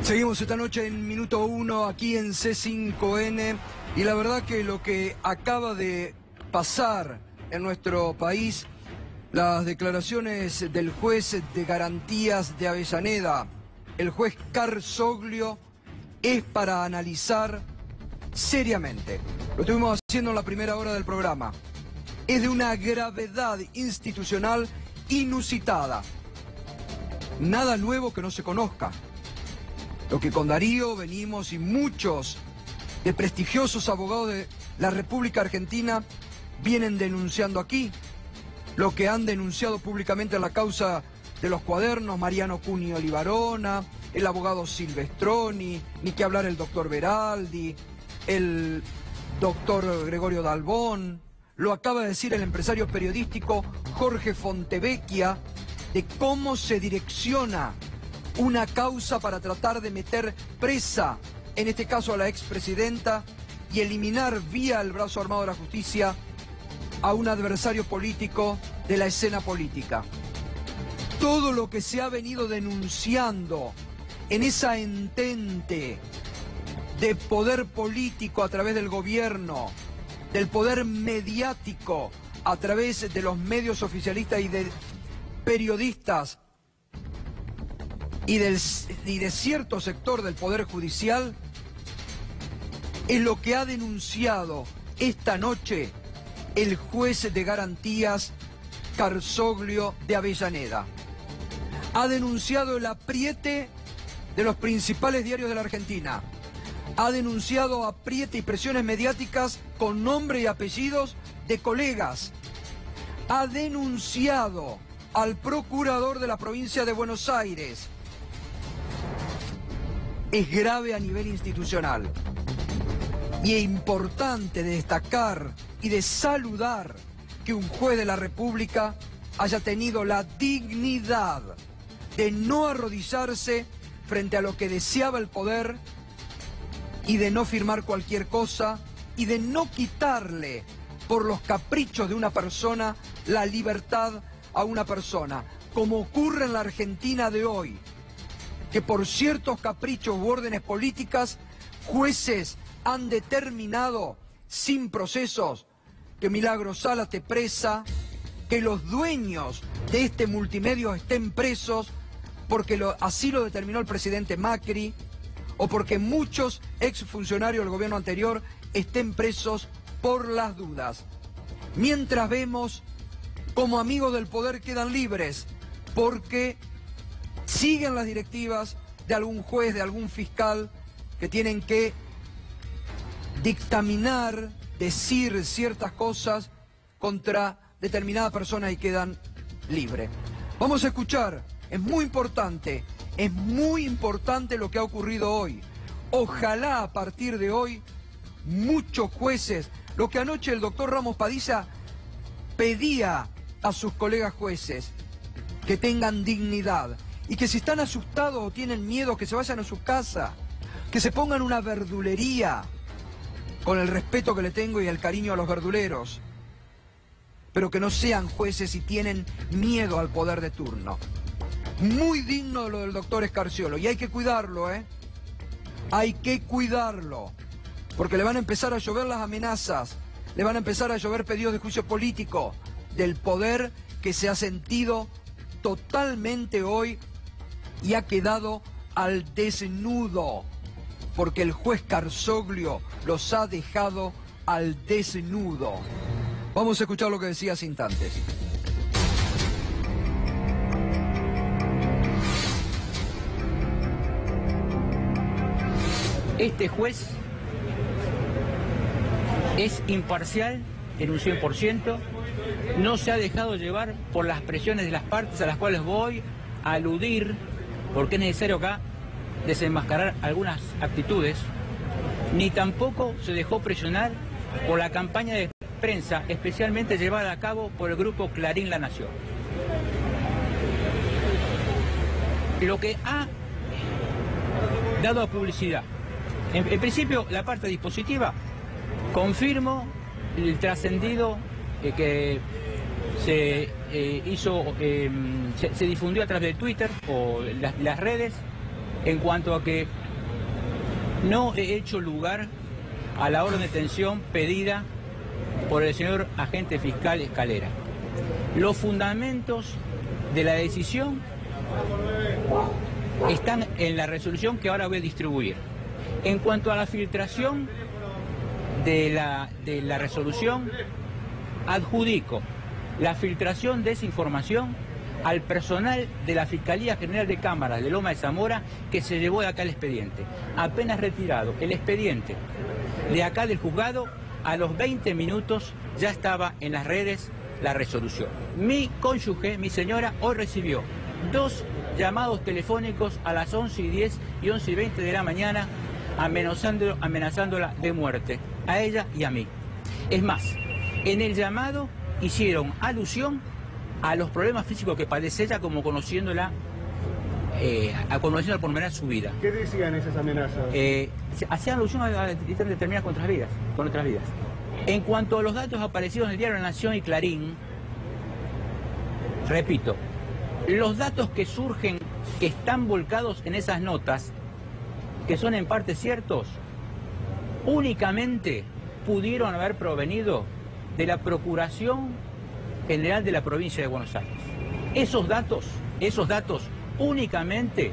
Seguimos esta noche en Minuto 1 aquí en C5N y la verdad que lo que acaba de pasar en nuestro país, las declaraciones del juez de garantías de Avellaneda, el juez Carsoglio, es para analizar seriamente. Lo estuvimos haciendo en la primera hora del programa. Es de una gravedad institucional inusitada. Nada nuevo que no se conozca. Lo que con Darío venimos y muchos de prestigiosos abogados de la República Argentina vienen denunciando aquí. Lo que han denunciado públicamente en la causa de los cuadernos, Mariano Cunio Libarona, el abogado Silvestroni, ni que hablar el doctor Beraldi, el doctor Gregorio Dalbón, lo acaba de decir el empresario periodístico Jorge Fontevecchia, de cómo se direcciona una causa para tratar de meter presa, en este caso a la expresidenta, y eliminar vía el brazo armado de la justicia a un adversario político de la escena política. Todo lo que se ha venido denunciando en esa entente de poder político a través del gobierno, del poder mediático a través de los medios oficialistas y de periodistas, y de cierto sector del Poder Judicial, es lo que ha denunciado esta noche el juez de garantías Carsoglio de Avellaneda. Ha denunciado el apriete de los principales diarios de la Argentina. Ha denunciado apriete y presiones mediáticas con nombre y apellidos de colegas. Ha denunciado al procurador de la provincia de Buenos Aires. Es grave a nivel institucional y es importante destacar y de saludar que un juez de la República haya tenido la dignidad de no arrodillarse frente a lo que deseaba el poder y de no firmar cualquier cosa y de no quitarle por los caprichos de una persona la libertad a una persona, como ocurre en la Argentina de hoy, que por ciertos caprichos u órdenes políticas, jueces han determinado, sin procesos, que Milagro Sala esté presa, que los dueños de este multimedio estén presos, porque así lo determinó el presidente Macri, o porque muchos exfuncionarios del gobierno anterior estén presos por las dudas. Mientras vemos como amigos del poder quedan libres, porque siguen las directivas de algún juez, de algún fiscal, que tienen que dictaminar, decir ciertas cosas contra determinada persona y quedan libres. Vamos a escuchar, es muy importante lo que ha ocurrido hoy. Ojalá a partir de hoy muchos jueces, lo que anoche el doctor Ramos Padilla pedía a sus colegas jueces, que tengan dignidad y que si están asustados o tienen miedo que se vayan a su casa, que se pongan una verdulería, con el respeto que le tengo y el cariño a los verduleros, pero que no sean jueces y tienen miedo al poder de turno. Muy digno lo del doctor Escarciolo, y hay que cuidarlo, hay que cuidarlo, porque le van a empezar a llover las amenazas, le van a empezar a llover pedidos de juicio político del poder que se ha sentido totalmente hoy y ha quedado al desnudo, porque el juez Carsoglio los ha dejado al desnudo. Vamos a escuchar lo que decía hace instantes. Este juez es imparcial en un 100%, no se ha dejado llevar por las presiones de las partes a las cuales voy a aludir, porque es necesario acá desenmascarar algunas actitudes, ni tampoco se dejó presionar por la campaña de prensa, especialmente llevada a cabo por el grupo Clarín La Nación. Lo que ha dado a publicidad, en principio la parte dispositiva, confirmo el trascendido que se hizo, se difundió a través de Twitter o las redes, en cuanto a que no he hecho lugar a la orden de detención pedida por el señor agente fiscal Escalera. Los fundamentos de la decisión están en la resolución que ahora voy a distribuir. En cuanto a la filtración de la resolución, adjudico la filtración de esa información al personal de la Fiscalía General de Cámaras de Loma de Zamora, que se llevó de acá el expediente. Apenas retirado el expediente de acá del juzgado, a los 20 minutos ya estaba en las redes la resolución. Mi cónyuge, mi señora, hoy recibió 2 llamados telefónicos a las 11:10 y 11:20 de la mañana, amenazándola de muerte, a ella y a mí. Es más, en el llamado hicieron alusión a los problemas físicos que padece ella, como conociéndola, conociendo al pormenor su vida. ¿Qué decían esas amenazas? Hacían alusión a determinar con nuestras vidas. En cuanto a los datos aparecidos en el diario La Nación y Clarín, repito, los datos que surgen, que están volcados en esas notas, que son en parte ciertos, únicamente pudieron haber provenido de la Procuración General de la Provincia de Buenos Aires. Esos datos únicamente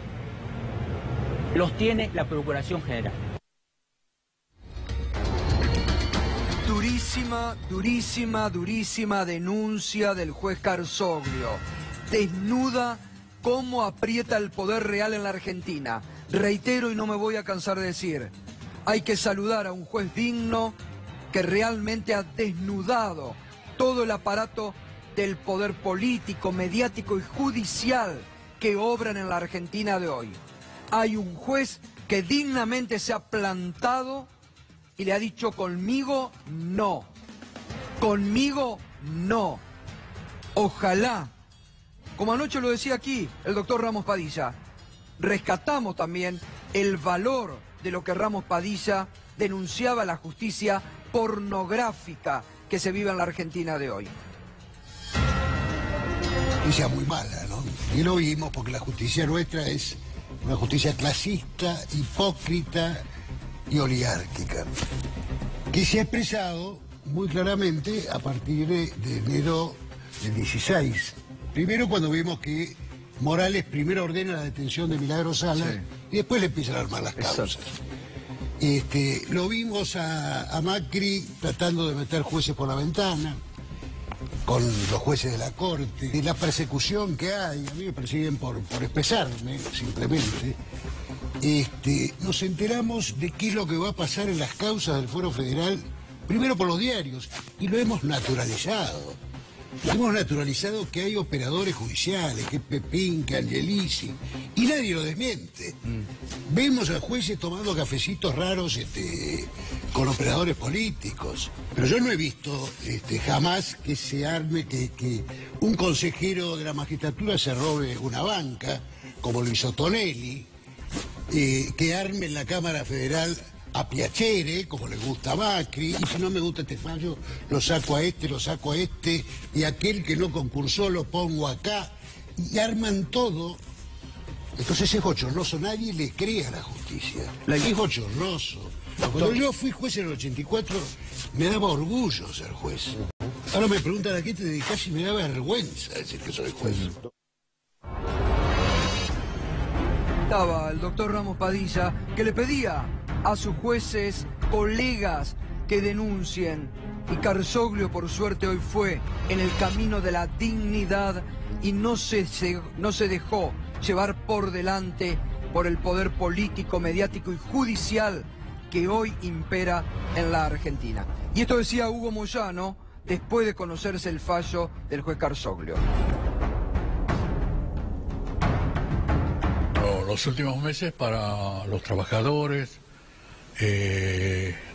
los tiene la Procuración General. Durísima denuncia del juez Carsoglio. Desnuda cómo aprieta el poder real en la Argentina. Reitero y no me voy a cansar de decir, hay que saludar a un juez digno que realmente ha desnudado todo el aparato del poder político, mediático y judicial que obran en la Argentina de hoy. Hay un juez que dignamente se ha plantado y le ha dicho: conmigo no, conmigo no. Ojalá, como anoche lo decía aquí el doctor Ramos Padilla, rescatamos también el valor de lo que Ramos Padilla denunciaba, la justicia pornográfica que se vive en la Argentina de hoy. Justicia muy mala, ¿no? Y lo vimos porque la justicia nuestra es una justicia clasista, hipócrita y oligárquica, que se ha expresado muy claramente a partir de enero del 16. Primero cuando vimos que Morales primero ordena la detención de Milagro Sala, sí, y después le empiezan a armar las causas. Lo vimos a Macri tratando de meter jueces por la ventana, con los jueces de la Corte, de la persecución que hay. A mí me persiguen por expresarme, simplemente. Nos enteramos de qué es lo que va a pasar en las causas del Fuero Federal, primero por los diarios, y lo hemos naturalizado. Hemos naturalizado que hay operadores judiciales, que Pepín, que Angelici, y nadie lo desmiente. Vemos a jueces tomando cafecitos raros con operadores políticos. Pero yo no he visto jamás que se arme, que un consejero de la magistratura se robe una banca, como lo hizo Tonelli, que arme en la Cámara Federal a Piacere, como le gusta a Macri, y si no me gusta este fallo, lo saco a este, y aquel que no concursó lo pongo acá, y arman todo. Entonces es bochornoso, nadie le cree a la justicia, es bochornoso. Cuando yo fui juez en el 84, me daba orgullo ser juez. Ahora me preguntan a qué te dedicas y me da vergüenza decir que soy juez. Estaba el doctor Ramos Padilla, que le pedía a sus jueces, colegas, que denuncien. Y Carsoglio, por suerte, hoy fue en el camino de la dignidad y no se dejó llevar por delante por el poder político, mediático y judicial que hoy impera en la Argentina. Y esto decía Hugo Moyano después de conocerse el fallo del juez Carsoglio. Los últimos meses para los trabajadores,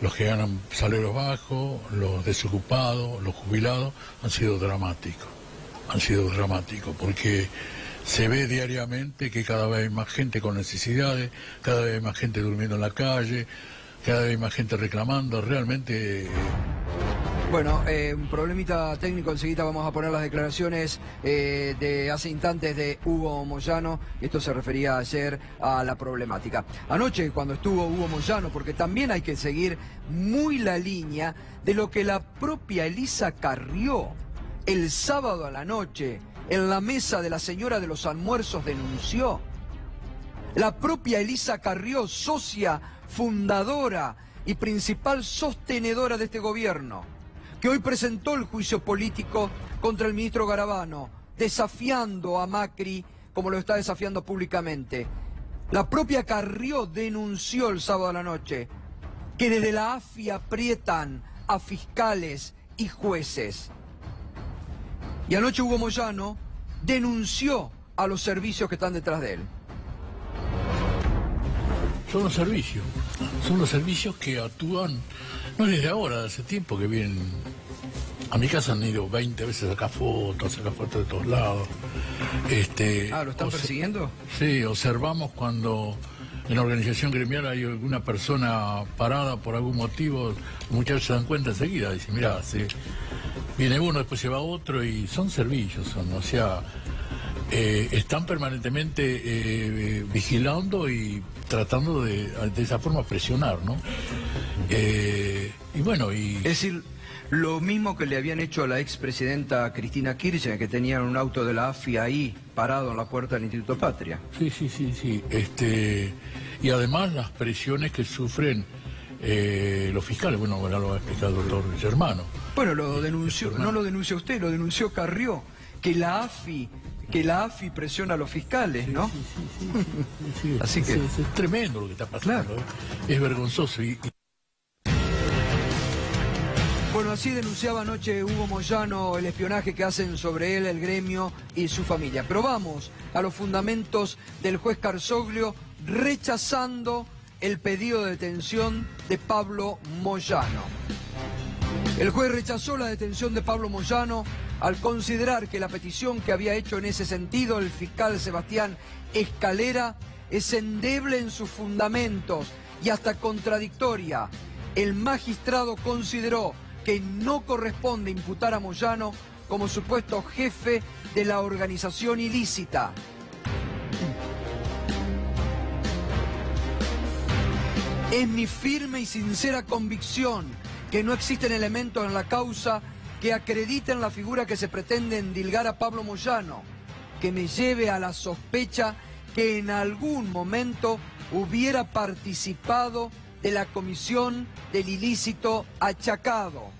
los que ganan salarios bajos, los desocupados, los jubilados, han sido dramáticos. Porque se ve diariamente que cada vez hay más gente con necesidades, cada vez hay más gente durmiendo en la calle, cada vez hay más gente reclamando. Realmente Bueno, un problemita técnico, enseguida vamos a poner las declaraciones de hace instantes de Hugo Moyano. Esto se refería ayer a la problemática. Anoche, cuando estuvo Hugo Moyano, porque también hay que seguir muy la línea de lo que la propia Elisa Carrió el sábado a la noche en la mesa de la señora de los almuerzos denunció. La propia Elisa Carrió, socia fundadora y principal sostenedora de este gobierno, que hoy presentó el juicio político contra el ministro Garabano, desafiando a Macri como lo está desafiando públicamente. La propia Carrió denunció el sábado a la noche que desde la AFI aprietan a fiscales y jueces. Y anoche Hugo Moyano denunció a los servicios que están detrás de él. Son los servicios que actúan, no desde ahora, hace tiempo que vienen. A mi casa han ido 20 veces a sacar fotos de todos lados. ¿Lo están persiguiendo? Sí, observamos cuando en la organización gremial hay alguna persona parada por algún motivo, los muchachos se dan cuenta enseguida, dicen, mirá, viene uno, después se va otro, y son servicios, están permanentemente vigilando y tratando de esa forma presionar, ¿no? Es decir, lo mismo que le habían hecho a la expresidenta Cristina Kirchner, que tenían un auto de la AFI ahí, parado en la puerta del Instituto Patria. Sí. Y además las presiones que sufren los fiscales. Bueno, ahora lo va a explicar el doctor Germano. Bueno, lo denunció, no lo denunció usted, lo denunció Carrió, que la AFI presiona a los fiscales, ¿no? Sí. Así que es tremendo lo que está pasando. Claro. Es vergonzoso. Bueno, así denunciaba anoche Hugo Moyano el espionaje que hacen sobre él, el gremio y su familia. Pero vamos a los fundamentos del juez Carzoglio rechazando el pedido de detención de Pablo Moyano. El juez rechazó la detención de Pablo Moyano al considerar que la petición que había hecho en ese sentido el fiscal Sebastián Escalera es endeble en sus fundamentos y hasta contradictoria. El magistrado consideró que no corresponde imputar a Moyano como supuesto jefe de la organización ilícita. Es mi firme y sincera convicción que no existen elementos en la causa que acrediten la figura que se pretende endilgar a Pablo Moyano, que me lleve a la sospecha que en algún momento hubiera participado de la comisión del ilícito achacado.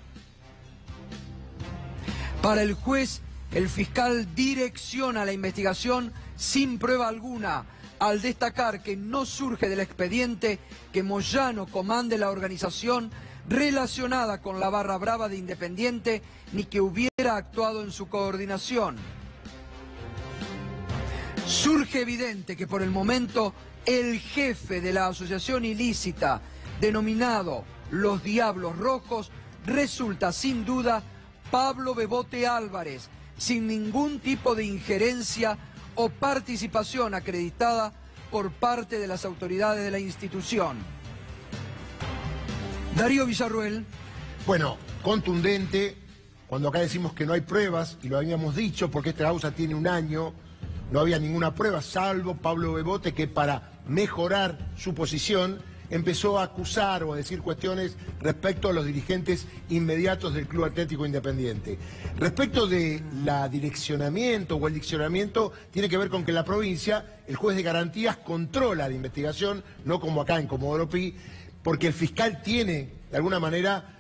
Para el juez, el fiscal direcciona la investigación sin prueba alguna, al destacar que no surge del expediente que Moyano comande la organización relacionada con la Barra Brava de Independiente, ni que hubiera actuado en su coordinación. Surge evidente que por el momento el jefe de la asociación ilícita, denominado Los Diablos Rojos, resulta sin duda Pablo Bebote Álvarez, sin ningún tipo de injerencia o participación acreditada por parte de las autoridades de la institución. Darío Villarruel. Bueno, contundente, cuando acá decimos que no hay pruebas, y lo habíamos dicho porque esta causa tiene un año, no había ninguna prueba, salvo Pablo Bebote, que para mejorar su posición empezó a acusar o a decir cuestiones respecto a los dirigentes inmediatos del Club Atlético Independiente. Respecto de la direccionamiento o el diccionamiento, tiene que ver con que en la provincia el juez de garantías controla la investigación, no como acá en Comodoro Pi, porque el fiscal tiene, de alguna manera,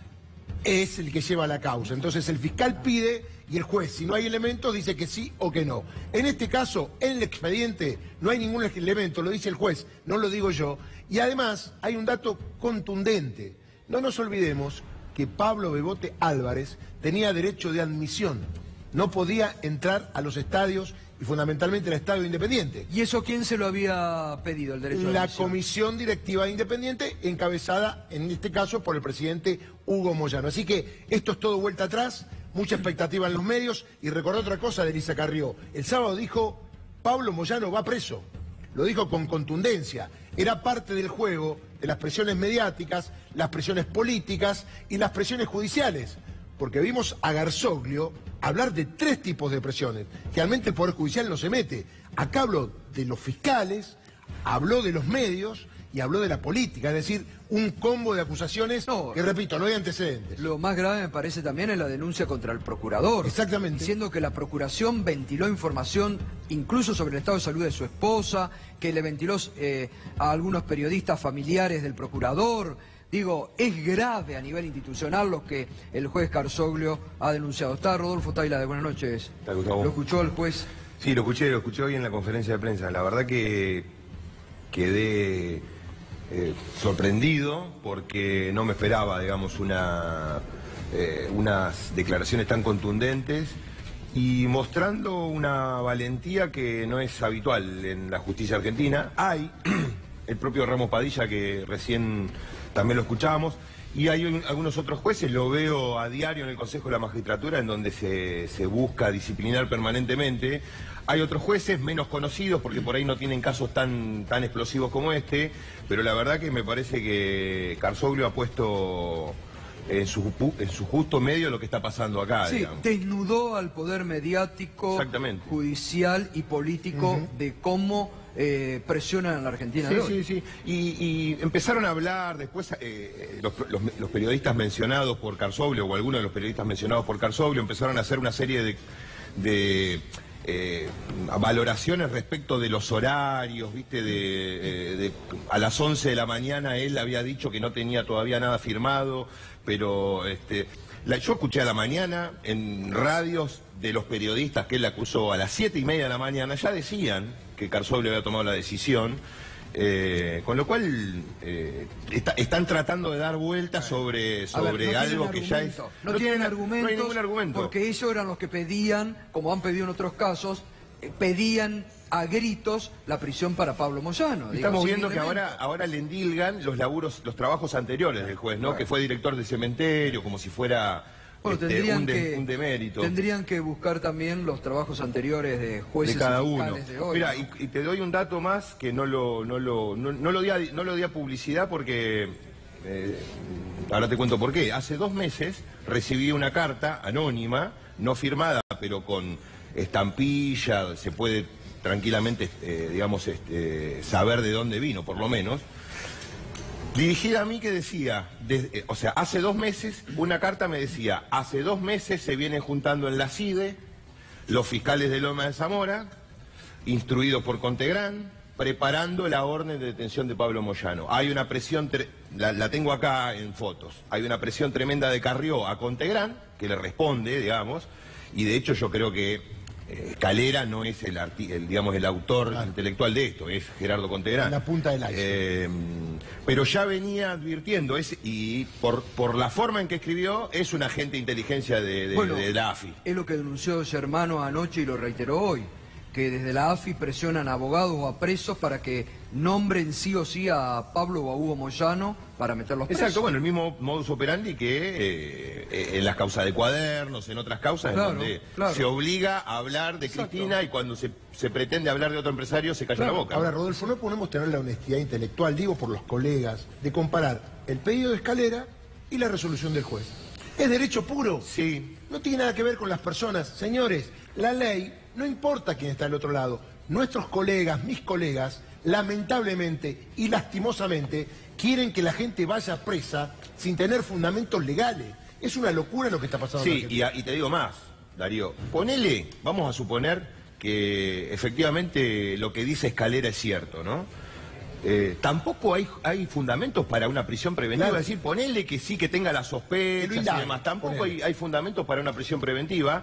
es el que lleva la causa. Entonces el fiscal pide y el juez, si no hay elementos, dice que sí o que no. En este caso, en el expediente, no hay ningún elemento, lo dice el juez, no lo digo yo. Y además hay un dato contundente. No nos olvidemos que Pablo Bebote Álvarez tenía derecho de admisión. No podía entrar a los estadios y fundamentalmente el Estadio Independiente. ¿Y eso quién se lo había pedido, el derecho de admisión? La Comisión Directiva de Independiente, encabezada en este caso por el presidente Hugo Moyano. Así que esto es todo vuelta atrás, mucha expectativa en los medios. Y recordó otra cosa de Elisa Carrió. El sábado dijo, Pablo Moyano va preso. Lo dijo con contundencia. Era parte del juego de las presiones mediáticas, las presiones políticas y las presiones judiciales. porque vimos a Garzoglio hablar de 3 tipos de presiones. Realmente el Poder Judicial no se mete. Acá habló de los fiscales, habló de los medios y habló de la política, es decir, un combo de acusaciones que, repito, no hay antecedentes. Lo más grave me parece también es la denuncia contra el procurador. Exactamente. Diciendo que la procuración ventiló información incluso sobre el estado de salud de su esposa, que le ventiló a algunos periodistas familiares del procurador. Digo, es grave a nivel institucional lo que el juez Garzoglio ha denunciado. Está Rodolfo Taila, de buenas noches. ¿Lo escuchó el juez? Sí, lo escuché hoy en la conferencia de prensa. La verdad que quedé sorprendido porque no me esperaba, digamos, unas declaraciones tan contundentes y mostrando una valentía que no es habitual en la justicia argentina. Hay el propio Ramos Padilla, que recién también lo escuchábamos, y hay algunos otros jueces, lo veo a diario en el Consejo de la Magistratura, en donde se busca disciplinar permanentemente. Hay otros jueces menos conocidos, porque por ahí no tienen casos tan explosivos como este, pero la verdad que me parece que Garzoglio ha puesto en su justo medio lo que está pasando acá. Sí, digamos. desnudó al poder mediático, judicial y político de cómo presionan a la Argentina. Sí. Y empezaron a hablar después los periodistas mencionados por Garzoglio, o algunos de los periodistas mencionados por Garzoglio, empezaron a hacer una serie de valoraciones respecto de los horarios, ¿viste? A las 11 de la mañana él había dicho que no tenía todavía nada firmado, pero yo escuché a la mañana en radios de los periodistas que él acusó a las 7:30 de la mañana, ya decían que Garzoglio había tomado la decisión. Con lo cual están tratando de dar vueltas sobre algo que ya es... No tienen argumentos, no hay ningún argumento. Porque ellos eran los que pedían, como han pedido en otros casos, pedían a gritos la prisión para Pablo Moyano. Estamos viendo que ahora le endilgan los trabajos anteriores del juez, ¿no? Que fue director de cementerio, como si fuera... Bueno, un demérito. Tendrían que buscar también los trabajos anteriores de jueces de cada y uno. de hoy. Mira, y te doy un dato más que no lo di a publicidad porque ahora te cuento por qué. Hace 2 meses recibí una carta anónima, no firmada, pero con estampilla, se puede tranquilamente, saber de dónde vino, por lo menos. Dirigida a mí, que decía, hace 2 meses, una carta me decía, hace 2 meses se vienen juntando en la CIDE los fiscales de Loma de Zamora, instruidos por Contegrán, preparando la orden de detención de Pablo Moyano. Hay una presión, la tengo acá en fotos, hay una presión tremenda de Carrió a Contegrán, que le responde, digamos, y de hecho yo creo que Calera no es el autor intelectual de esto, es Gerardo Contegrán. La punta del iceberg. Pero ya venía advirtiendo, y por la forma en que escribió, es un agente de inteligencia de la AFI. Es lo que denunció Germano anoche y lo reiteró hoy, que desde la AFI presionan a abogados o a presos para que nombren sí o sí a Pablo o a Hugo Moyano para meterlos presos. Exacto, bueno, el mismo modus operandi que en las causas de Cuadernos, en otras causas, en donde se obliga a hablar de Cristina y cuando se pretende hablar de otro empresario se calla la boca. Ahora, Rodolfo, no podemos tener la honestidad intelectual, digo por los colegas, de comparar el pedido de Escalera y la resolución del juez. Es derecho puro. Sí. No tiene nada que ver con las personas. Señores, la ley, no importa quién está al otro lado. Nuestros colegas, mis colegas, lamentablemente y lastimosamente, quieren que la gente vaya presa sin tener fundamentos legales. Es una locura lo que está pasando. Sí, y te digo más, Darío. Vamos a suponer que efectivamente lo que dice Escalera es cierto, ¿no? Tampoco hay fundamentos para una prisión preventiva. Es decir, ponele que sí, que tenga las sospechas y demás. Tampoco hay fundamentos para una prisión preventiva.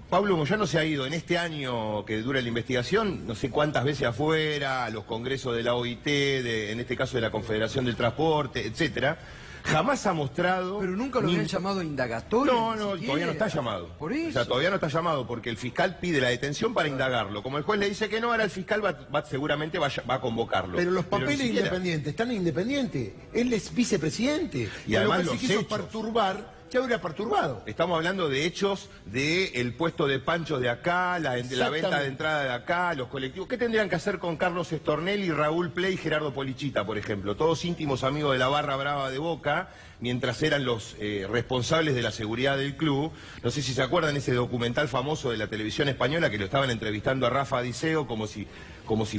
Pablo Moyano se ha ido en este año que dura la investigación, no sé cuántas veces afuera, a los congresos de la OIT, en este caso de la Confederación del Transporte, etcétera. Jamás ha mostrado... Pero nunca lo habían llamado indagatorio. No, todavía no está llamado. Por eso. O sea, todavía no está llamado porque el fiscal pide la detención para indagarlo. Como el juez le dice que no, ahora el fiscal seguramente va a convocarlo. Pero los papeles independientes, están independientes. Él es vicepresidente. Y además se quiso perturbar ya hubiera perturbado. Estamos hablando de hechos del puesto de panchos de acá, la venta de entrada de acá, los colectivos. ¿Qué tendrían que hacer con Carlos Stornelli, Raúl Pley y Gerardo Polichita, por ejemplo? Todos íntimos amigos de la barra brava de Boca, mientras eran los responsables de la seguridad del club. No sé si se acuerdan ese documental famoso de la televisión española que lo estaban entrevistando a Rafa Diceo como si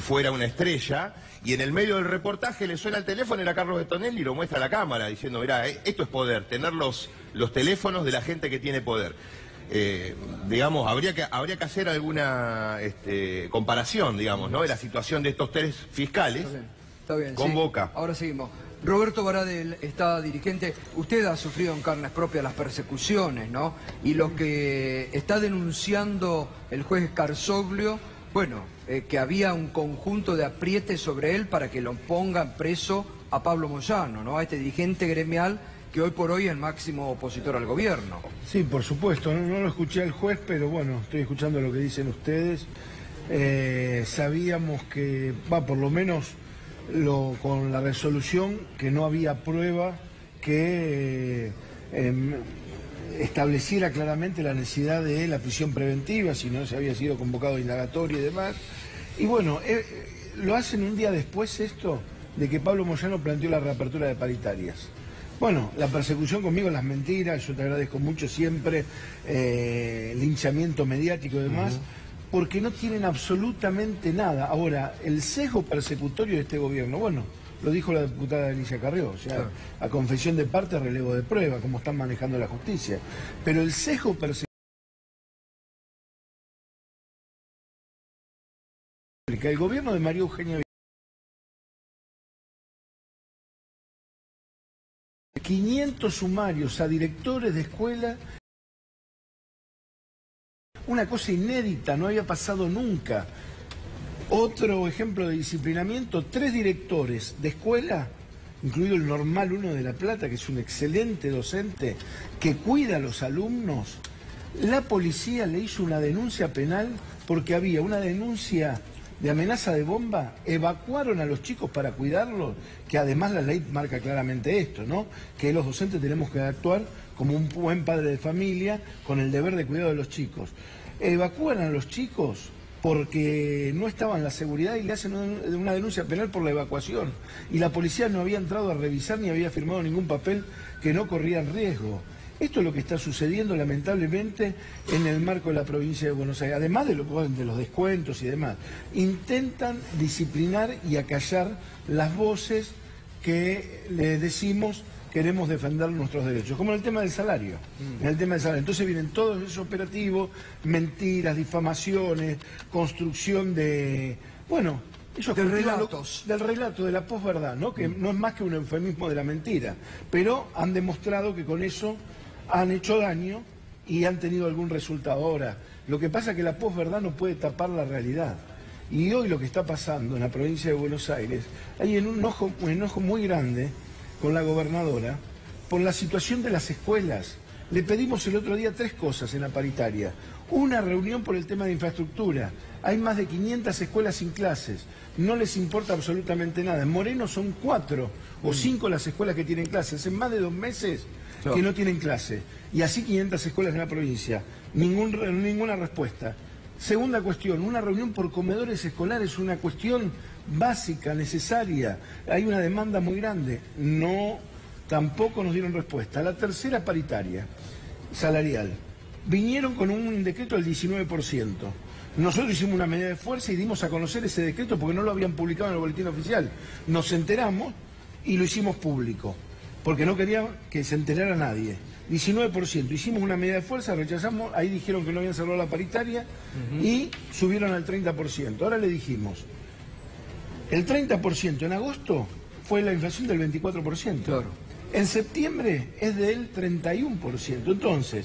fuera una estrella, y en el medio del reportaje le suena el teléfono, era Carlos Stornelli y lo muestra a la cámara diciendo, mirá, esto es poder, tener los teléfonos de la gente que tiene poder. Digamos, habría que hacer alguna comparación, digamos, ¿no? De la situación de estos tres fiscales Está bien, con sí. Boca. Ahora seguimos. Roberto Baradel está dirigente. Usted ha sufrido en carnes propias las persecuciones, ¿no? Y lo que está denunciando el juez Carzoglio, bueno, que había un conjunto de aprietes sobre él para que lo pongan preso a Pablo Moyano, ¿no? A este dirigente gremial que hoy por hoy es el máximo opositor al gobierno. Sí, por supuesto, no lo escuché al juez, pero bueno, estoy escuchando lo que dicen ustedes. Sabíamos que, por lo menos con la resolución, que no había prueba que estableciera claramente la necesidad de la prisión preventiva, si no se había sido convocado a indagatoria y demás. Y bueno, lo hacen un día después esto de que Pablo Moyano planteó la reapertura de paritarias. Bueno, la persecución conmigo, las mentiras, yo te agradezco mucho siempre, linchamiento mediático y demás, porque no tienen absolutamente nada. Ahora, el sesgo persecutorio de este gobierno, bueno, lo dijo la diputada Alicia Carrió, o sea, claro, a confesión de parte, relevo de prueba, como están manejando la justicia. Pero el sesgo persecutorio, el gobierno de María Eugenia 500 sumarios a directores de escuela, una cosa inédita, no había pasado nunca. Otro ejemplo de disciplinamiento, 3 directores de escuela, incluido el Normal 1 de La Plata, que es un excelente docente que cuida a los alumnos. La policía le hizo una denuncia penal porque había una denuncia de amenaza de bomba, evacuaron a los chicos para cuidarlos, que además la ley marca claramente esto, ¿no? Que los docentes tenemos que actuar como un buen padre de familia, con el deber de cuidado de los chicos. Evacúan a los chicos porque no estaban en la seguridad y le hacen una denuncia penal por la evacuación. Y la policía no había entrado a revisar ni había firmado ningún papel que no corrían riesgo. Esto es lo que está sucediendo lamentablemente en el marco de la provincia de Buenos Aires, además de los descuentos y demás. Intentan disciplinar y acallar las voces que le decimos queremos defender nuestros derechos, como en el tema del salario. En el tema del salario. Entonces vienen todos esos operativos, mentiras, difamaciones, construcción de... Bueno, ellos de relatos. Del relato, de la posverdad, ¿no? Que no es más que un eufemismo de la mentira. Pero han demostrado que con eso han hecho daño y han tenido algún resultado. Ahora, lo que pasa es que la posverdad no puede tapar la realidad. Y hoy lo que está pasando en la provincia de Buenos Aires, hay un enojo muy grande con la gobernadora por la situación de las escuelas. Le pedimos el otro día 3 cosas en la paritaria. Una reunión por el tema de infraestructura. Hay más de 500 escuelas sin clases. No les importa absolutamente nada. En Moreno son 4 o 5 las escuelas que tienen clases. En más de 2 meses que no tienen clase. Y así 500 escuelas en la provincia. Ninguna respuesta. Segunda cuestión, una reunión por comedores escolares, una cuestión básica, necesaria. Hay una demanda muy grande. Tampoco nos dieron respuesta. La tercera, paritaria, salarial. Vinieron con un decreto del 19%. Nosotros hicimos una medida de fuerza y dimos a conocer ese decreto porque no lo habían publicado en el boletín oficial. Nos enteramos y lo hicimos público, porque no quería que se enterara nadie. 19%. Hicimos una medida de fuerza, rechazamos, ahí dijeron que no habían cerrado la paritaria y subieron al 30%. Ahora le dijimos, el 30% en agosto fue la inflación del 24%. Claro. En septiembre es del 31%. Entonces,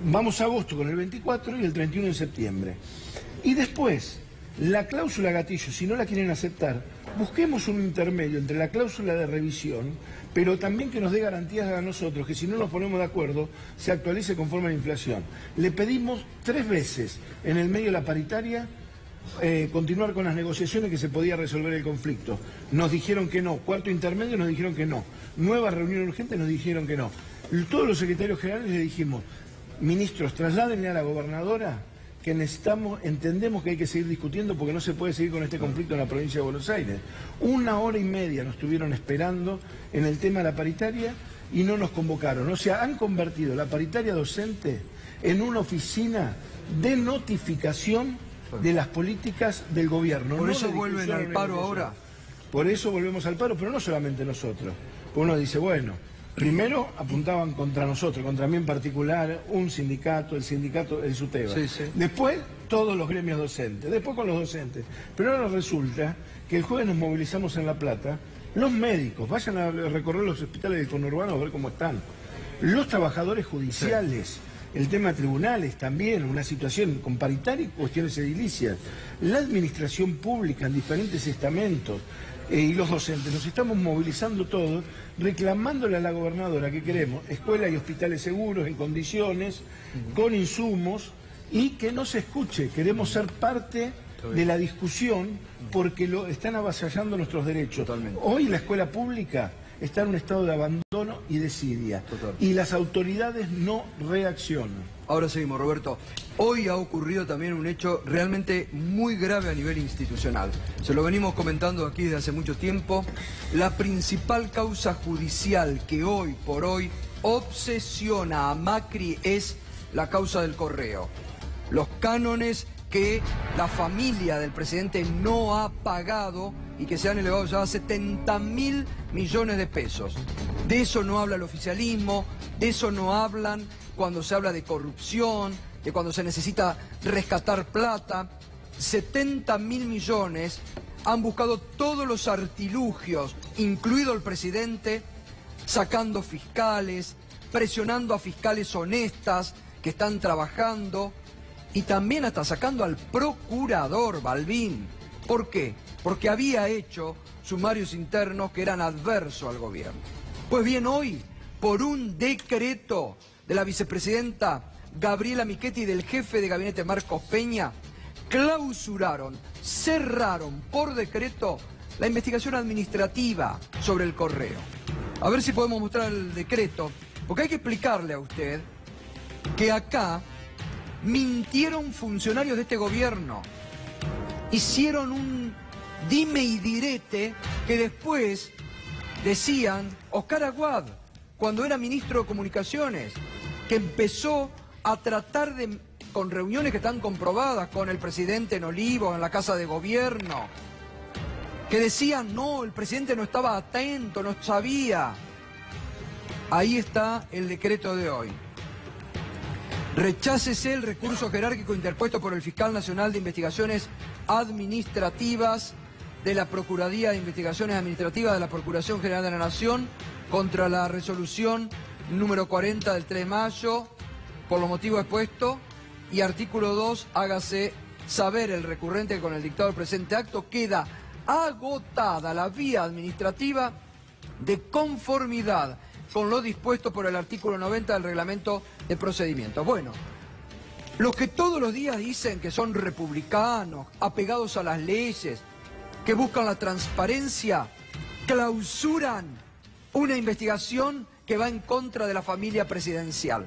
vamos a agosto con el 24 y el 31 en septiembre. Y después, la cláusula gatillo, si no la quieren aceptar, busquemos un intermedio entre la cláusula de revisión, pero también que nos dé garantías a nosotros, que si no nos ponemos de acuerdo, se actualice conforme a la inflación. Le pedimos 3 veces en el medio de la paritaria continuar con las negociaciones, que se podía resolver el conflicto. Nos dijeron que no. Cuarto intermedio nos dijeron que no. Nueva reunión urgente nos dijeron que no. Todos los secretarios generales le dijimos, ministros, trasládenle a la gobernadora que entendemos que hay que seguir discutiendo porque no se puede seguir con este conflicto en la provincia de Buenos Aires. 1 hora y media nos estuvieron esperando en el tema de la paritaria y no nos convocaron. O sea, han convertido la paritaria docente en una oficina de notificación de las políticas del gobierno. Por eso vuelven al paro ahora. Por eso volvemos al paro, pero no solamente nosotros. Uno dice, bueno, primero apuntaban contra nosotros, contra mí en particular, un sindicato, el sindicato, el SUTEBA. Sí, sí. Después todos los gremios docentes, después con los docentes. Pero ahora resulta que el jueves nos movilizamos en La Plata, los médicos, vayan a recorrer los hospitales del conurbano a ver cómo están. Los trabajadores judiciales, el tema de tribunales también, una situación con paritaria y cuestiones edilicias. La administración pública en diferentes estamentos. Y los docentes, nos estamos movilizando todos, reclamándole a la gobernadora que queremos escuelas y hospitales seguros, en condiciones, con insumos, y que no se escuche. Queremos ser parte de la discusión porque están avasallando nuestros derechos. Totalmente. Hoy la escuela pública está en un estado de abandono y desidia. Y las autoridades no reaccionan. Ahora seguimos, Roberto. Hoy ha ocurrido también un hecho realmente muy grave a nivel institucional. Se lo venimos comentando aquí desde hace mucho tiempo. La principal causa judicial que hoy por hoy obsesiona a Macri es la causa del correo. Los cánones que la familia del presidente no ha pagado y que se han elevado ya a 70.000 millones de pesos. De eso no habla el oficialismo, de eso no hablan cuando se habla de corrupción, de cuando se necesita rescatar plata. 70.000 millones han buscado todos los artilugios, incluido el presidente, sacando fiscales, presionando a fiscales honestas que están trabajando y también hasta sacando al procurador Balbín. ¿Por qué? Porque había hecho sumarios internos que eran adversos al gobierno. Pues bien, hoy, por un decreto de la vicepresidenta Gabriela Michetti y del jefe de gabinete Marcos Peña, clausuraron, cerraron por decreto la investigación administrativa sobre el correo. A ver si podemos mostrar el decreto, porque hay que explicarle a usted que acá mintieron funcionarios de este gobierno. Hicieron un dime y direte que después decían Oscar Aguad, cuando era ministro de Comunicaciones, que empezó a tratar de, con reuniones que están comprobadas con el presidente en Olivos, en la Casa de Gobierno, que decían, no, el presidente no estaba atento, no sabía. Ahí está el decreto de hoy. Rechácese el recurso jerárquico interpuesto por el Fiscal Nacional de Investigaciones Administrativas de la Procuraduría de Investigaciones Administrativas de la Procuración General de la Nación contra la resolución número 40 del 3 de mayo, por los motivos expuestos, y artículo 2, hágase saber el recurrente que con el dictado del presente acto queda agotada la vía administrativa de conformidad con lo dispuesto por el artículo 90 del reglamento de procedimiento. Bueno, los que todos los días dicen que son republicanos, apegados a las leyes, que buscan la transparencia, clausuran una investigación que va en contra de la familia presidencial.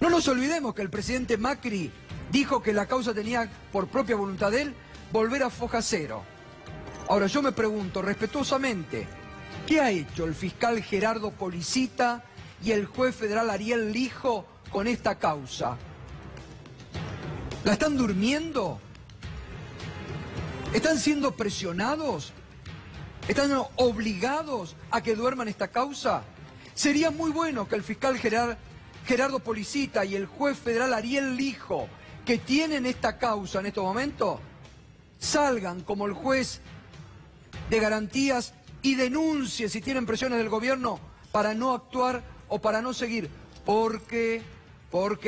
No nos olvidemos que el presidente Macri dijo que la causa tenía, por propia voluntad de él, volver a foja cero. Ahora yo me pregunto respetuosamente, ¿qué ha hecho el fiscal Gerardo Policita y el juez federal Ariel Lijo con esta causa? ¿La están durmiendo? ¿Están siendo presionados? ¿Están obligados a que duerman esta causa? Sería muy bueno que el fiscal Gerardo Policita y el juez federal Ariel Lijo, que tienen esta causa en estos momentos, salgan como el juez de garantías y denuncien si tienen presiones del gobierno para no actuar o para no seguir. Porque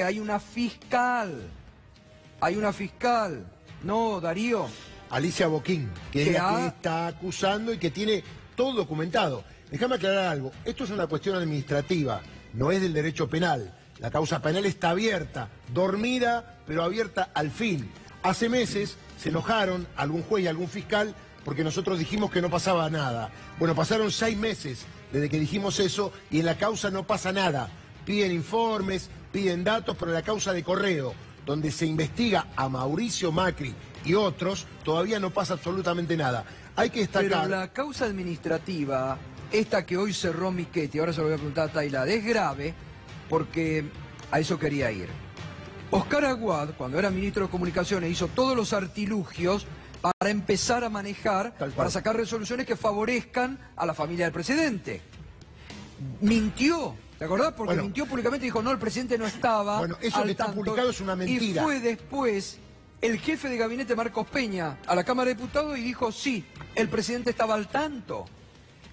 hay una fiscal. Hay una fiscal. No, Darío. Alicia Boquín, que es la que está acusando y que tiene todo documentado. Déjame aclarar algo. Esto es una cuestión administrativa, no es del derecho penal. La causa penal está abierta, dormida, pero abierta al fin. Hace meses se enojaron algún juez y algún fiscal porque nosotros dijimos que no pasaba nada. Bueno, pasaron 6 meses desde que dijimos eso y en la causa no pasa nada. Piden informes, piden datos, pero en la causa de Correo, donde se investiga a Mauricio Macri y otros, todavía no pasa absolutamente nada. Hay que destacar... Pero la causa administrativa, esta que hoy cerró Michetti, ahora se lo voy a preguntar a Tailad, es grave porque a eso quería ir. Oscar Aguad, cuando era ministro de Comunicaciones, hizo todos los artilugios para empezar a manejar, para sacar resoluciones que favorezcan a la familia del presidente. Mintió, ¿te acordás? Porque mintió públicamente y dijo, no, el presidente no estaba. Bueno, eso que está publicado es una mentira. Y fue después el jefe de gabinete Marcos Peña a la Cámara de Diputados y dijo, sí, el presidente estaba al tanto.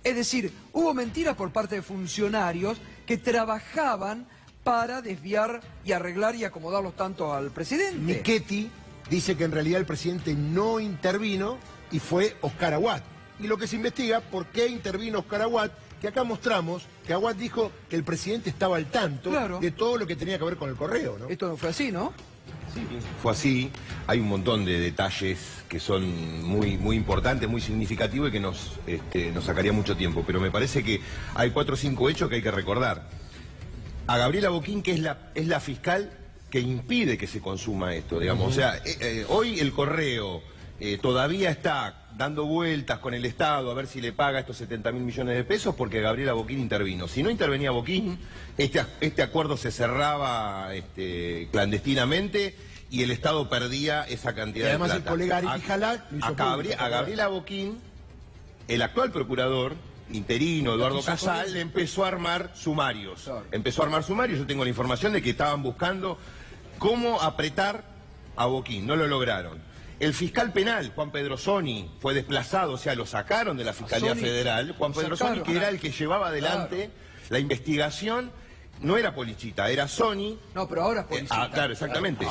Es decir, hubo mentiras por parte de funcionarios que trabajaban para desviar y arreglar y acomodar los tantos al presidente. Michetti dice que en realidad el presidente no intervino y fue Oscar Aguad. Y lo que se investiga, ¿por qué intervino Oscar Aguad? Que acá mostramos que Aguad dijo que el presidente estaba al tanto de todo lo que tenía que ver con el Correo, ¿no? Esto no fue así, ¿no? Sí, fue así. Hay un montón de detalles que son muy importantes, muy significativos y que nos sacaría mucho tiempo. Pero me parece que hay 4 o 5 hechos que hay que recordar. A Gabriela Boquín, que es la fiscal que impide que se consuma esto, digamos. O sea, hoy el Correo todavía está dando vueltas con el Estado a ver si le paga estos 70.000 millones de pesos porque Gabriela Boquín intervino. Si no intervenía Boquín, este acuerdo se cerraba clandestinamente y el Estado perdía esa cantidad de plata. Además el colega Ari Jalá a Gabriela Boquín, el actual procurador interino, Eduardo Casal, le empezó a armar sumarios. Claro. Empezó a armar sumarios, yo tengo la información de que estaban buscando cómo apretar a Boquín, no lo lograron. El fiscal penal, Juan Pedro Soni, fue desplazado, o sea, lo sacaron de la Fiscalía Federal. Juan Pedro Soni, que era el que llevaba adelante la investigación, no era Polichita, era Soni. No, pero ahora es Polichita. Claro, exactamente.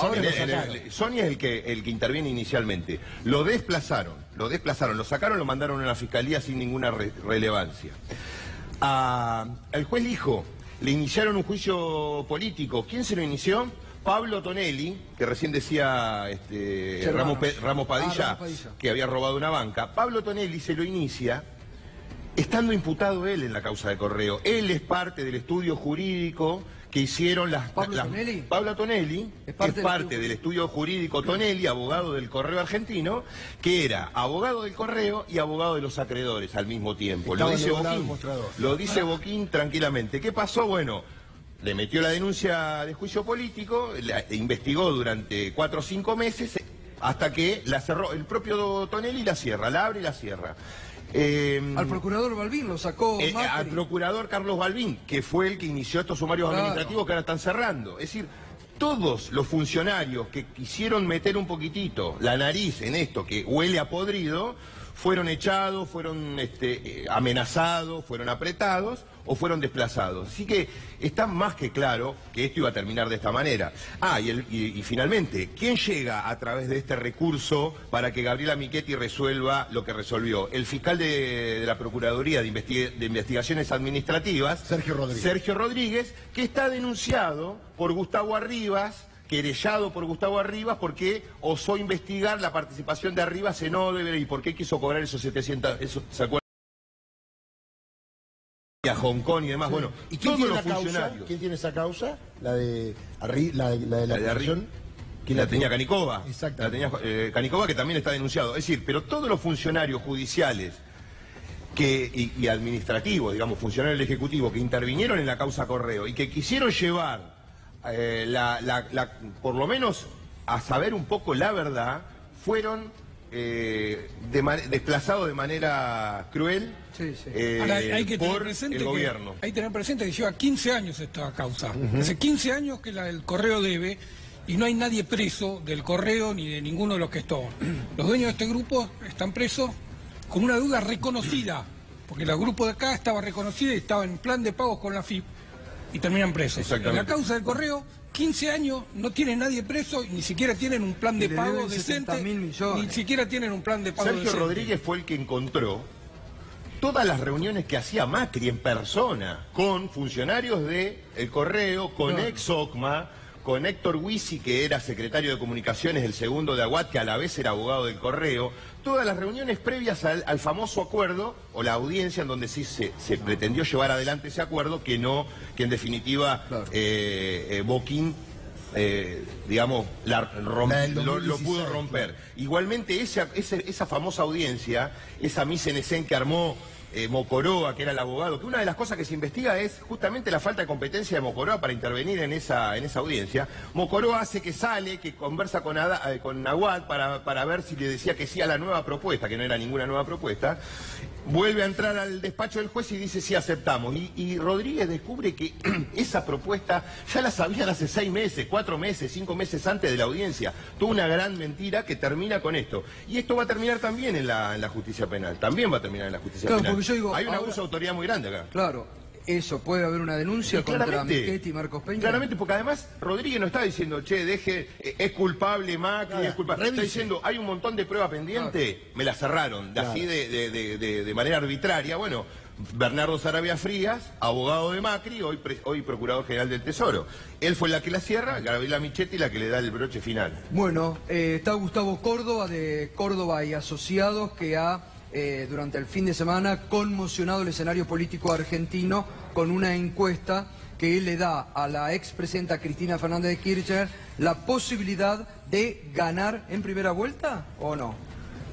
Soni es el que interviene inicialmente. Lo desplazaron, lo sacaron, lo mandaron a la Fiscalía sin ninguna relevancia. Al juez Lijo le iniciaron un juicio político. ¿Quién se lo inició? Pablo Tonelli, que recién decía Ramos Padilla, que había robado una banca. Pablo Tonelli se lo inicia estando imputado él en la causa de Correo. Él es parte del estudio jurídico que hicieron Pablo Tonelli es parte del estudio jurídico Tonelli, abogado del Correo argentino, que era abogado del Correo y abogado de los acreedores al mismo tiempo. Lo dice Boquín tranquilamente. ¿Qué pasó? Bueno, le metió la denuncia de juicio político, la investigó durante 4 o 5 meses, hasta que la cerró. El propio Tonelli la cierra, la abre y la cierra. Al procurador Balbín lo sacó Macri. Al procurador Carlos Balbín, que fue el que inició estos sumarios administrativos que ahora están cerrando. Es decir, todos los funcionarios que quisieron meter un poquitito la nariz en esto que huele a podrido, fueron echados, fueron amenazados, fueron apretados o fueron desplazados. Así que está más que claro que esto iba a terminar de esta manera. Y finalmente, ¿quién llega a través de este recurso para que Gabriela Michetti resuelva lo que resolvió? El fiscal de la Procuraduría de Investigaciones Administrativas, Sergio Rodríguez, que está denunciado por Gustavo Arribas, querellado por Gustavo Arribas porque osó investigar la participación de Arribas en Odebrecht y por qué quiso cobrar esos 700... ¿se acuerdan? A Hong Kong y demás. Sí. Bueno, ¿y quién tiene la causa? ¿Quién tiene esa causa? La de Arribas. ¿Quién la tenía? Canicova. Exacto. La tenía Canicova, que también está denunciado. Es decir, pero todos los funcionarios judiciales y administrativos, digamos, funcionarios del Ejecutivo, que intervinieron en la causa Correo y que quisieron llevar por lo menos a saber un poco la verdad, fueron desplazados de manera cruel Ahora, hay que tener por presente el gobierno. Hay que tener presente que lleva 15 años esta causa. Hace 15 años que el Correo debe y no hay nadie preso del Correo ni de ninguno de los que están. Los dueños de este grupo están presos con una deuda reconocida, porque el grupo de acá estaba reconocida y estaba en plan de pagos con la FIP y terminan presos. En la causa del Correo, 15 años, no tiene nadie preso, ni siquiera tienen un plan de pago decente, ni siquiera tienen un plan de pago decente. Sergio Rodríguez fue el que encontró todas las reuniones que hacía Macri en persona con funcionarios del Correo, con ex-OCMA, con Héctor Huisi, que era secretario de Comunicaciones, el segundo de Aguad, que a la vez era abogado del Correo, todas las reuniones previas al famoso acuerdo, o la audiencia en donde sí se pretendió llevar adelante ese acuerdo, que en definitiva Boquín, digamos, lo pudo romper. Igualmente esa famosa audiencia, esa mise en scène que armó Mocoroa, que era el abogado, que una de las cosas que se investiga es justamente la falta de competencia de Mocoroa para intervenir en esa audiencia. Mocoroa hace que sale, que conversa con Aguad para ver si le decía que sí a la nueva propuesta, que no era ninguna nueva propuesta. Vuelve a entrar al despacho del juez y dice sí, aceptamos. Y Rodríguez descubre que esa propuesta ya la sabían hace 6 meses, 4 meses, 5 meses antes de la audiencia. Toda una gran mentira que termina con esto. Y esto va a terminar también en la justicia penal. También va a terminar en la justicia penal. Porque yo digo, hay un abuso de autoridad muy grande acá. Claro. Eso, puede haber una denuncia contra Michetti y Marcos Peña. Claramente, porque además Rodríguez no está diciendo, che, es culpable Macri, es culpable. Está diciendo, hay un montón de pruebas pendientes, me las cerraron, así de manera arbitraria. Bueno, Bernardo Sarabia Frías, abogado de Macri, hoy Procurador General del Tesoro. Él fue la que la cierra, Gabriela Michetti la que le da el broche final. Bueno, está Gustavo Córdoba de Córdoba y Asociados, que ha durante el fin de semana conmocionado el escenario político argentino con una encuesta que le da a la expresidenta Cristina Fernández de Kirchner la posibilidad de ganar en primera vuelta, ¿o no?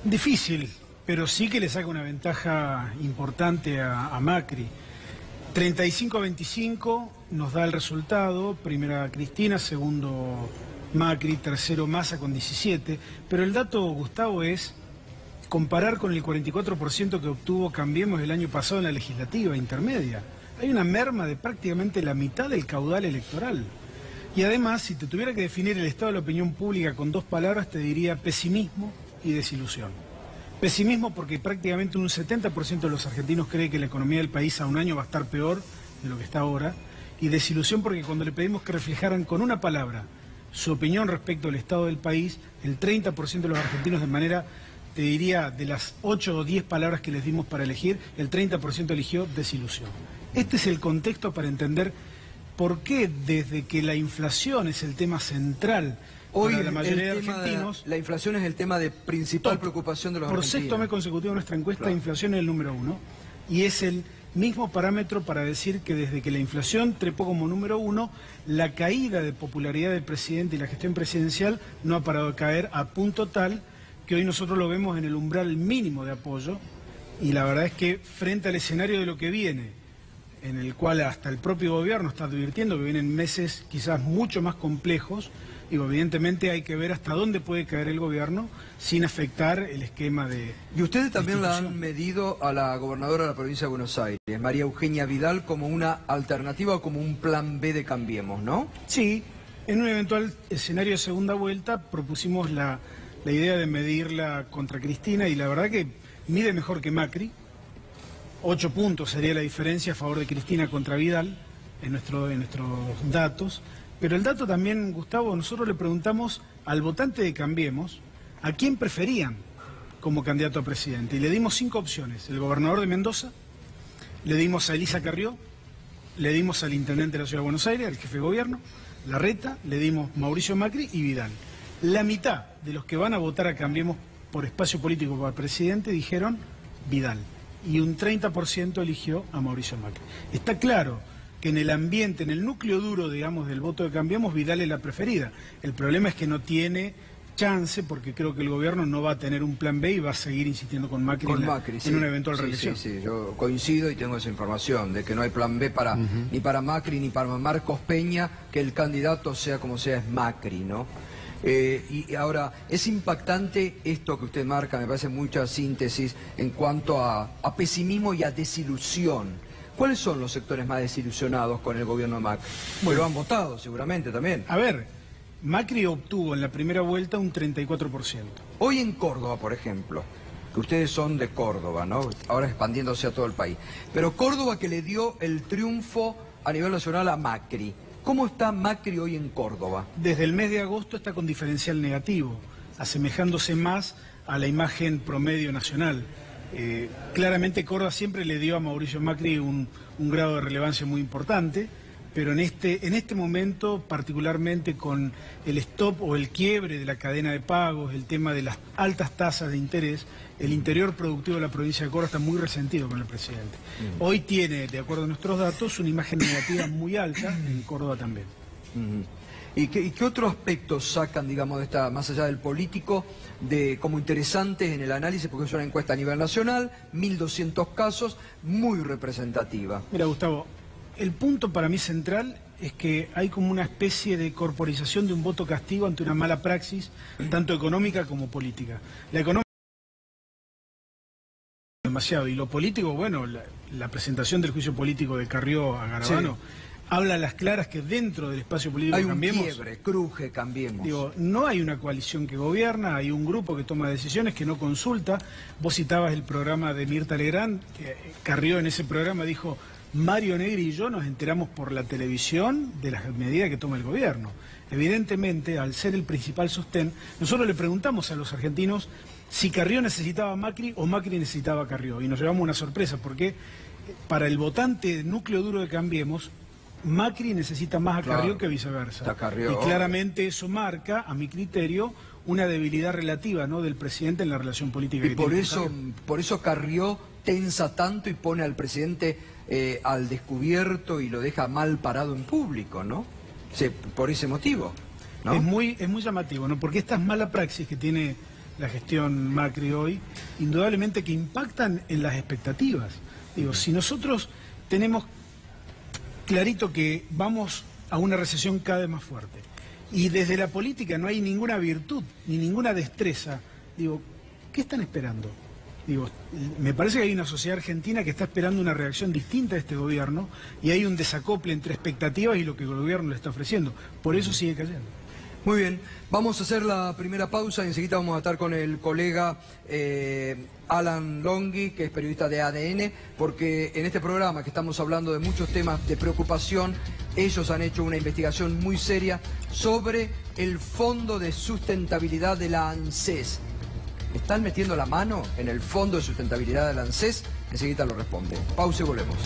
Difícil, pero sí que le saca una ventaja importante a Macri. 35-25 nos da el resultado, primera Cristina, segundo Macri, tercero Massa con 17, pero el dato, Gustavo, es comparar con el 44% que obtuvo Cambiemos el año pasado en la legislativa intermedia. Hay una merma de prácticamente la mitad del caudal electoral. Y además, si te tuviera que definir el estado de la opinión pública con 2 palabras, te diría pesimismo y desilusión. Pesimismo porque prácticamente un 70% de los argentinos cree que la economía del país a un año va a estar peor de lo que está ahora. Y desilusión porque cuando le pedimos que reflejaran con una palabra su opinión respecto al estado del país, el 30% de los argentinos de manera... te diría, de las 8 o 10 palabras que les dimos para elegir, el 30% eligió desilusión. Este es el contexto para entender por qué, desde que la inflación es el tema central hoy para la mayoría de argentinos... La inflación es el tema de principal preocupación de los argentinos. Por sexto mes consecutivo de nuestra encuesta, claro. Inflación es el número 1. Y es el mismo parámetro para decir que desde que la inflación trepó como número 1, la caída de popularidad del presidente y la gestión presidencial no ha parado de caer a punto tal que hoy nosotros lo vemos en el umbral mínimo de apoyo, y la verdad es que frente al escenario de lo que viene, en el cual hasta el propio gobierno está advirtiendo que vienen meses quizás mucho más complejos, digo, evidentemente hay que ver hasta dónde puede caer el gobierno sin afectar el esquema de... Y ustedes también la han medido a la gobernadora de la provincia de Buenos Aires, María Eugenia Vidal, como una alternativa o como un plan B de Cambiemos, ¿no? Sí, en un eventual escenario de segunda vuelta propusimos la idea de medirla contra Cristina, y la verdad que mide mejor que Macri. 8 puntos sería la diferencia a favor de Cristina contra Vidal en nuestros datos. Pero el dato también, Gustavo, nosotros le preguntamos al votante de Cambiemos a quién preferían como candidato a presidente. Y le dimos 5 opciones. El gobernador de Mendoza, le dimos a Elisa Carrió, le dimos al intendente de la Ciudad de Buenos Aires, al jefe de gobierno, Larreta, le dimos Mauricio Macri y Vidal. La mitad de los que van a votar a Cambiemos por espacio político para presidente dijeron Vidal, y un 30% eligió a Mauricio Macri. Está claro que en el ambiente, en el núcleo duro, digamos, del voto de Cambiemos, Vidal es la preferida. El problema es que no tiene chance, porque creo que el gobierno no va a tener un plan B y va a seguir insistiendo con Macri, en una eventual reelección. Sí, yo coincido y tengo esa información de que no hay plan B para ni para Macri ni para Marcos Peña, que el candidato sea como sea es Macri, ¿no? Y ahora, es impactante esto que usted marca, me parece mucha síntesis en cuanto a pesimismo y a desilusión. ¿Cuáles son los sectores más desilusionados con el gobierno de Macri? Bueno, lo han votado seguramente también. A ver, Macri obtuvo en la primera vuelta un 34%. Hoy en Córdoba, por ejemplo, que ustedes son de Córdoba, ¿no? Ahora expandiéndose a todo el país. Pero Córdoba, que le dio el triunfo a nivel nacional a Macri. ¿Cómo está Macri hoy en Córdoba? Desde el mes de agosto está con diferencial negativo, asemejándose más a la imagen promedio nacional. Claramente Córdoba siempre le dio a Mauricio Macri un grado de relevancia muy importante, pero en este momento, particularmente con el stop o el quiebre de la cadena de pagos, el tema de las altas tasas de interés, el interior productivo de la provincia de Córdoba está muy resentido con el presidente. Hoy tiene, de acuerdo a nuestros datos, una imagen negativa muy alta, en Córdoba también. ¿Y qué otros aspectos sacan, digamos, de esta, más allá del político, como interesantes en el análisis? Porque es una encuesta a nivel nacional, 1.200 casos, muy representativa. Mira, Gustavo, el punto para mí central es que hay como una especie de corporización de un voto castigo ante una mala praxis, tanto económica como política. La económica demasiado, y lo político, bueno, la presentación del juicio político de Carrió a Garabano, habla a las claras que dentro del espacio político hay un Cambiemos, quiebre, cruje, Cambiemos. Digo, no hay una coalición que gobierna, hay un grupo que toma decisiones, que no consulta. Vos citabas el programa de Mirta Legrand, Carrió en ese programa dijo: Mario Negri y yo nos enteramos por la televisión de las medidas que toma el gobierno. Evidentemente, al ser el principal sostén, nosotros le preguntamos a los argentinos si Carrió necesitaba a Macri o Macri necesitaba a Carrió, y nos llevamos una sorpresa, porque para el votante núcleo duro de Cambiemos, Macri necesita más a Carrió que viceversa. Y claramente eso marca, a mi criterio, una debilidad relativa, ¿no?, del presidente en la relación política. Y por eso Carrió tensa tanto y pone al presidente al descubierto y lo deja mal parado en público, ¿no? Por ese motivo, ¿no? Es muy llamativo, ¿no? Porque estas malas praxis que tiene la gestión Macri hoy, indudablemente que impactan en las expectativas. Digo, si nosotros tenemos clarito que vamos a una recesión cada vez más fuerte, y desde la política no hay ninguna virtud ni ninguna destreza, digo, ¿qué están esperando? Digo, me parece que hay una sociedad argentina que está esperando una reacción distinta a este gobierno, y hay un desacople entre expectativas y lo que el gobierno le está ofreciendo. Por eso sigue cayendo. Muy bien, vamos a hacer la primera pausa y enseguida vamos a estar con el colega Alan Longhi, que es periodista de ADN, porque en este programa que estamos hablando de muchos temas de preocupación, ellos han hecho una investigación muy seria sobre el Fondo de Sustentabilidad de la ANSES. ¿Están metiendo la mano en el Fondo de Sustentabilidad de la ANSES? Enseguida lo responde. Pausa y volvemos.